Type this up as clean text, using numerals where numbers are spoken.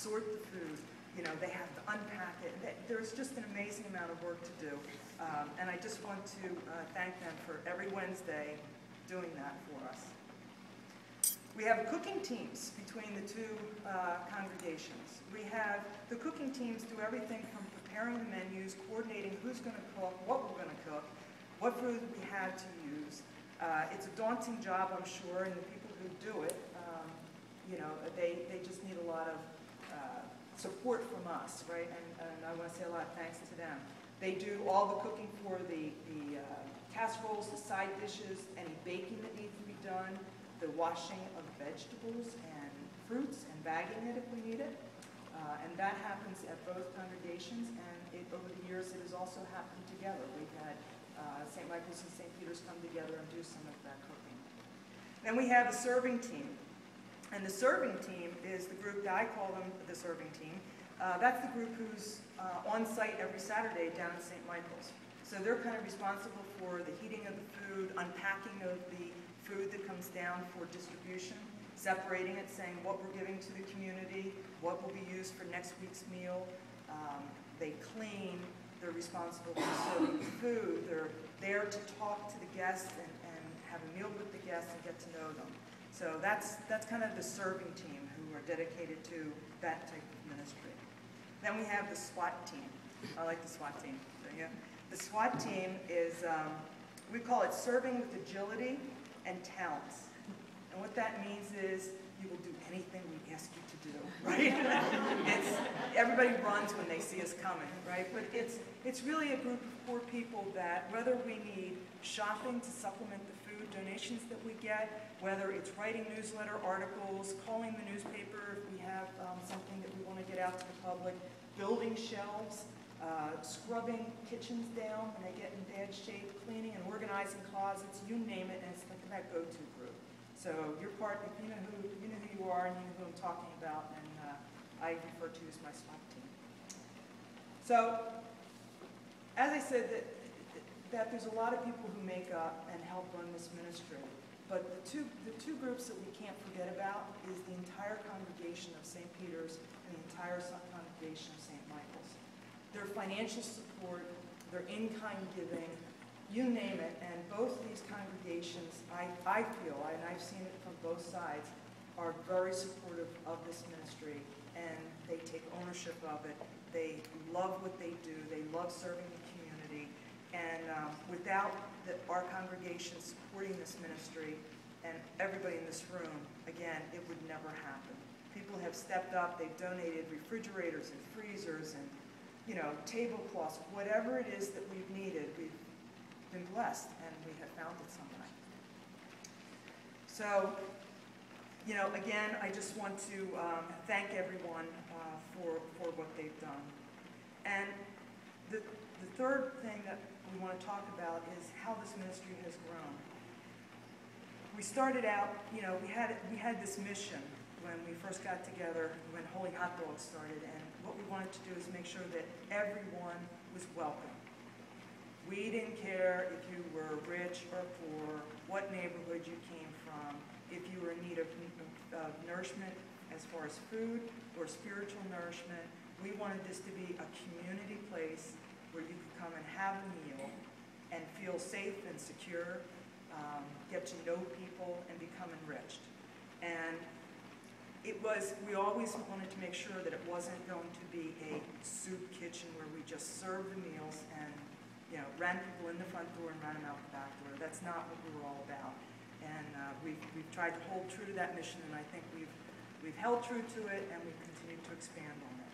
sort the food. You know, they have to unpack it. There's just an amazing amount of work to do. And I just want to thank them for every Wednesday doing that for us. We have cooking teams between the two congregations. We have the cooking teams do everything from preparing the menus, coordinating who's going to cook, what we're going to cook, what food we have to use. It's a daunting job, I'm sure, and the people who do it, you know, they just need a lot of support from us, right? And I want to say a lot of thanks to them. They do all the cooking for the casseroles, the side dishes, any baking that needs to be done, the washing of vegetables and fruits and bagging it if we need it. And that happens at both congregations, and over the years it has also happened together. We've had St. Michael's and St. Peter's come together and do some of that cooking. Then we have a serving team. And the serving team is the group that I call them the serving team. That's the group who's on site every Saturday down in St. Michael's. So they're kind of responsible for the heating of the food, unpacking of the food that comes down for distribution, separating it, saying what we're giving to the community, what will be used for next week's meal. They clean, they're responsible for serving the food, they're there to talk to the guests and have a meal with the guests and get to know them. So that's kind of the serving team who are dedicated to that type of ministry. Then we have the SWAT team. I like the SWAT team. Yeah. The SWAT team is, we call it serving with agility and talents. And what that means is you will do anything we ask you to do, right? Everybody runs when they see us coming, right? But it's really a group of poor people that, whether we need shopping to supplement the food donations that we get, whether it's writing newsletter articles, calling the newspaper if we have something that we want to get out to the public, building shelves, scrubbing kitchens down when they get in bad shape, cleaning and organizing closets, you name it, and it's like that go-to group. So you're part, if you know who you are and you know who I'm talking about, and I refer to as my SWAT team. So, as I said, that there's a lot of people who make up and help run this ministry. But the two groups that we can't forget about is the entire congregation of St. Peter's and the entire congregation of St. Michael's. Their financial support, their in-kind giving, you name it, and both these congregations, I feel, and I've seen it from both sides, are very supportive of this ministry, and they take ownership of it. They love what they do. They love serving the community. And without our congregation supporting this ministry and everybody in this room, again, it would never happen. People have stepped up. They've donated refrigerators and freezers and, you know, tablecloths, whatever it is that we've needed. We've been blessed, and we have found it somewhere. So, you know, again, I just want to thank everyone for what they've done. And the third thing that we want to talk about is how this ministry has grown. We started out, you know, we had this mission when we first got together, when Holy Hot Dogs started, and what we wanted to do is make sure that everyone was welcome. We didn't care if you were rich or poor, what neighborhood you came from, if you were in need of nourishment as far as food or spiritual nourishment. We wanted this to be a community place where you could come and have a meal and feel safe and secure, get to know people, and become enriched. And we always wanted to make sure that it wasn't going to be a soup kitchen where we just serve the meals and, you know, ran people in the front door and ran them out the back door. That's not what we were all about. And we've tried to hold true to that mission, and I think we've held true to it, and we continue to expand on it.